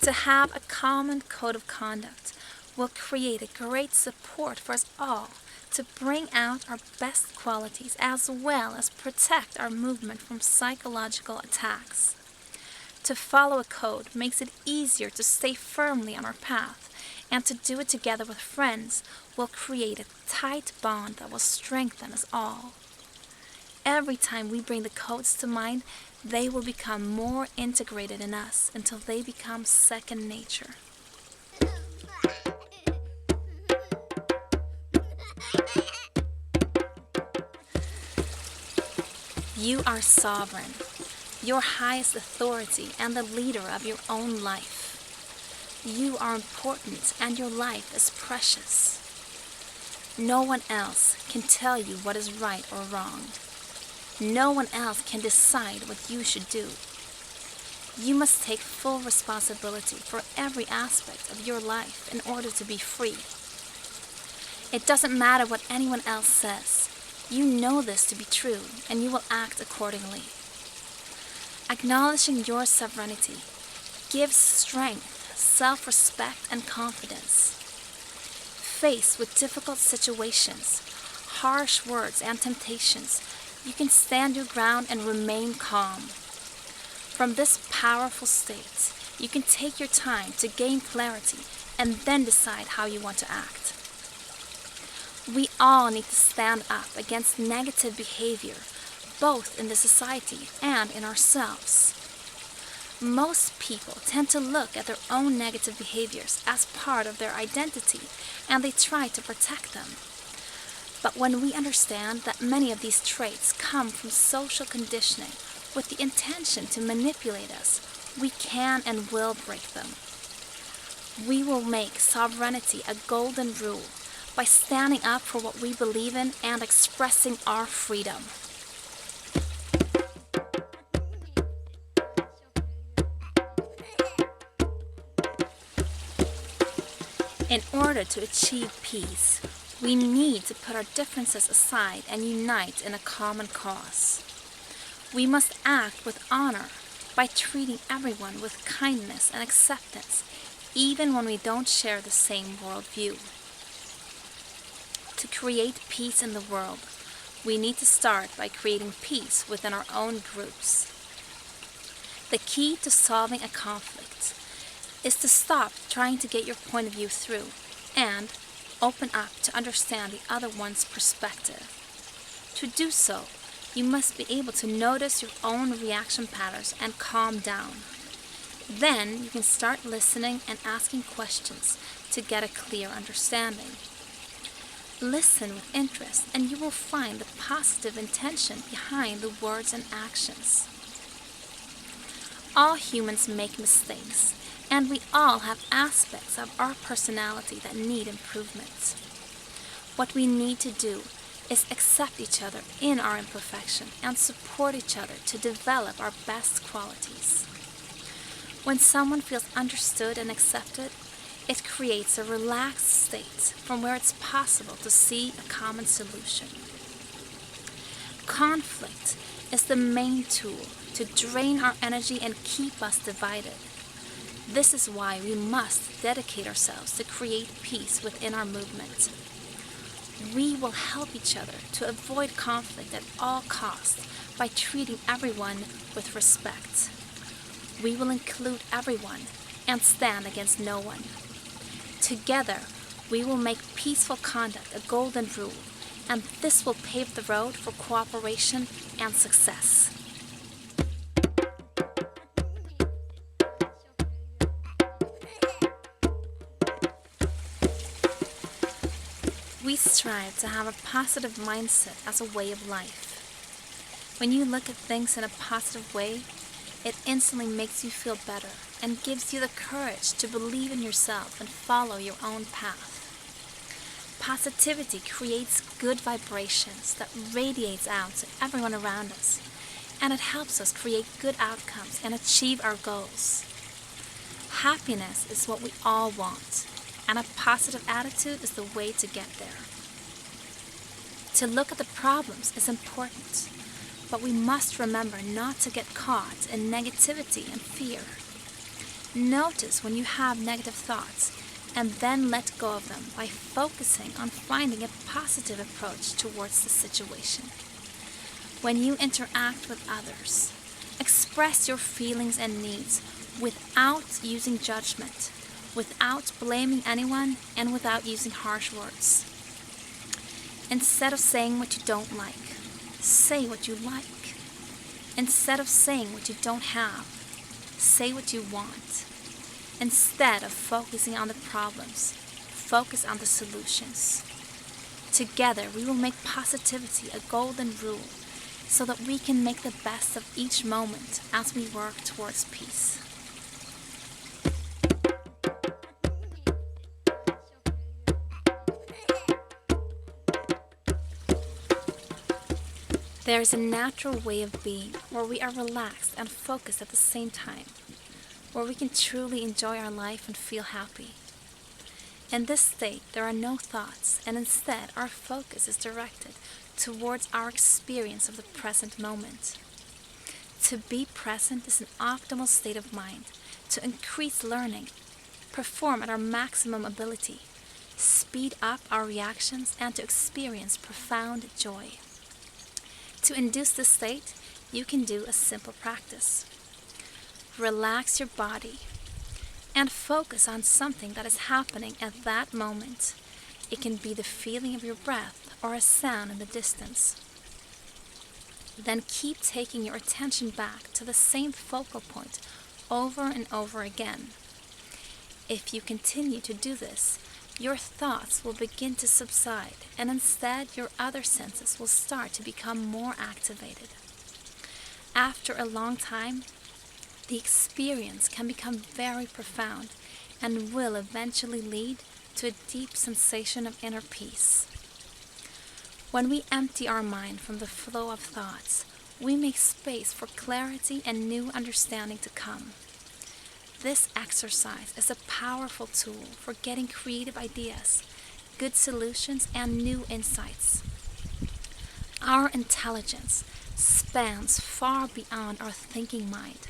To have a common code of conduct will create a great support for us all to bring out our best qualities as well as protect our movement from psychological attacks. To follow a code makes it easier to stay firmly on our path, and to do it together with friends will create a tight bond that will strengthen us all. Every time we bring the codes to mind, they will become more integrated in us until they become second nature. You are sovereign, your highest authority and the leader of your own life. You are important and your life is precious. No one else can tell you what is right or wrong. No one else can decide what you should do. You must take full responsibility for every aspect of your life in order to be free. It doesn't matter what anyone else says. You know this to be true, and you will act accordingly. Acknowledging your sovereignty gives strength, self-respect, and confidence. Faced with difficult situations, harsh words, and temptations, you can stand your ground and remain calm. From this powerful state, you can take your time to gain clarity and then decide how you want to act. We all need to stand up against negative behavior, both in the society and in ourselves. Most people tend to look at their own negative behaviors as part of their identity, and they try to protect them. But when we understand that many of these traits come from social conditioning with the intention to manipulate us, we can and will break them. We will make sovereignty a golden rule by standing up for what we believe in and expressing our freedom. In order to achieve peace, we need to put our differences aside and unite in a common cause. We must act with honor by treating everyone with kindness and acceptance, even when we don't share the same worldview. To create peace in the world, we need to start by creating peace within our own groups. The key to solving a conflict is to stop trying to get your point of view through and open up to understand the other one's perspective. To do so, you must be able to notice your own reaction patterns and calm down. Then you can start listening and asking questions to get a clear understanding. Listen with interest and you will find the positive intention behind the words and actions. All humans make mistakes, and we all have aspects of our personality that need improvement. What we need to do is accept each other in our imperfection and support each other to develop our best qualities. When someone feels understood and accepted, it creates a relaxed state from where it's possible to see a common solution. Conflict is the main tool to drain our energy and keep us divided. This is why we must dedicate ourselves to create peace within our movement. We will help each other to avoid conflict at all costs by treating everyone with respect. We will include everyone and stand against no one. Together, we will make peaceful conduct a golden rule, and this will pave the road for cooperation and success. We strive to have a positive mindset as a way of life. When you look at things in a positive way, it instantly makes you feel better and gives you the courage to believe in yourself and follow your own path. Positivity creates good vibrations that radiates out to everyone around us, and it helps us create good outcomes and achieve our goals. Happiness is what we all want, and a positive attitude is the way to get there. To look at the problems is important, but we must remember not to get caught in negativity and fear. Notice when you have negative thoughts and then let go of them by focusing on finding a positive approach towards the situation. When you interact with others, express your feelings and needs without using judgment, without blaming anyone, and without using harsh words. Instead of saying what you don't like, say what you like. Instead of saying what you don't have, say what you want. Instead of focusing on the problems, focus on the solutions. Together, we will make positivity a golden rule so that we can make the best of each moment as we work towards peace. There is a natural way of being where we are relaxed and focused at the same time, where we can truly enjoy our life and feel happy. In this state, there are no thoughts, and instead our focus is directed towards our experience of the present moment. To be present is an optimal state of mind, to increase learning, perform at our maximum ability, speed up our reactions, and to experience profound joy. To induce this state, you can do a simple practice. Relax your body and focus on something that is happening at that moment. It can be the feeling of your breath or a sound in the distance. Then keep taking your attention back to the same focal point over and over again. If you continue to do this, your thoughts will begin to subside, and instead your other senses will start to become more activated. After a long time, the experience can become very profound and will eventually lead to a deep sensation of inner peace. When we empty our mind from the flow of thoughts, we make space for clarity and new understanding to come. This exercise is a powerful tool for getting creative ideas, good solutions, and new insights. Our intelligence spans far beyond our thinking mind,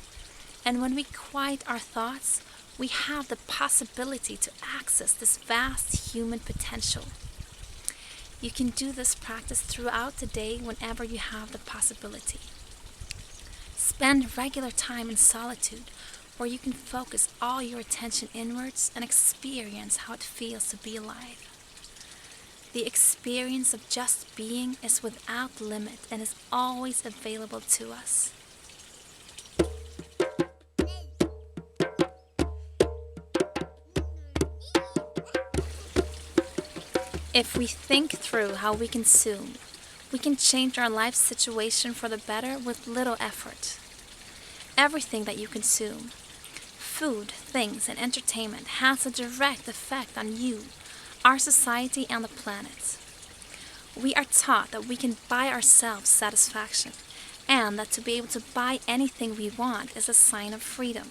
and when we quiet our thoughts, we have the possibility to access this vast human potential. You can do this practice throughout the day whenever you have the possibility. Spend regular time in solitude where you can focus all your attention inwards and experience how it feels to be alive. The experience of just being is without limit and is always available to us. If we think through how we consume, we can change our life situation for the better with little effort. Everything that you consume, food, things, and entertainment has a direct effect on you, our society, and the planet. We are taught that we can buy ourselves satisfaction, and that to be able to buy anything we want is a sign of freedom.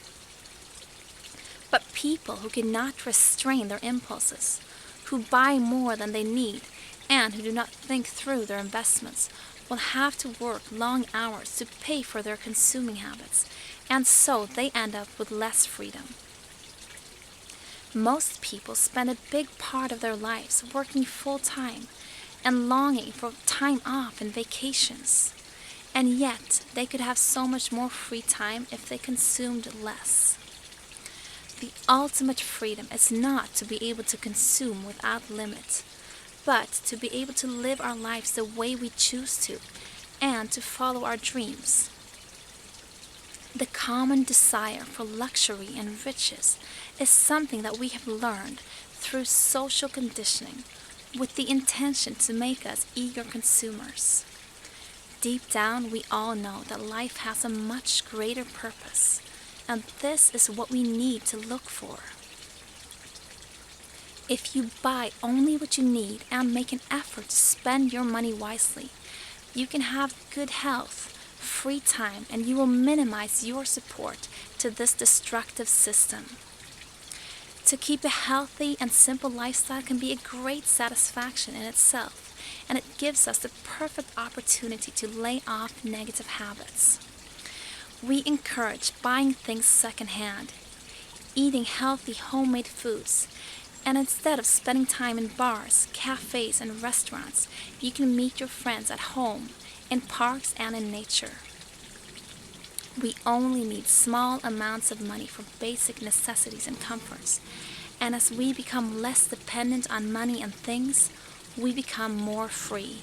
But people who cannot restrain their impulses, who buy more than they need, and who do not think through their investments, will have to work long hours to pay for their consuming habits, and so they end up with less freedom. Most people spend a big part of their lives working full-time and longing for time off and vacations, and yet they could have so much more free time if they consumed less. The ultimate freedom is not to be able to consume without limit, but to be able to live our lives the way we choose to and to follow our dreams. The common desire for luxury and riches is something that we have learned through social conditioning with the intention to make us eager consumers. Deep down, we all know that life has a much greater purpose, and this is what we need to look for. If you buy only what you need and make an effort to spend your money wisely, you can have good health, free time, and you will minimize your support to this destructive system. To keep a healthy and simple lifestyle can be a great satisfaction in itself, and it gives us the perfect opportunity to lay off negative habits. We encourage buying things secondhand, eating healthy homemade foods. And instead of spending time in bars, cafes, and restaurants, you can meet your friends at home, in parks, and in nature. We only need small amounts of money for basic necessities and comforts. And as we become less dependent on money and things, we become more free.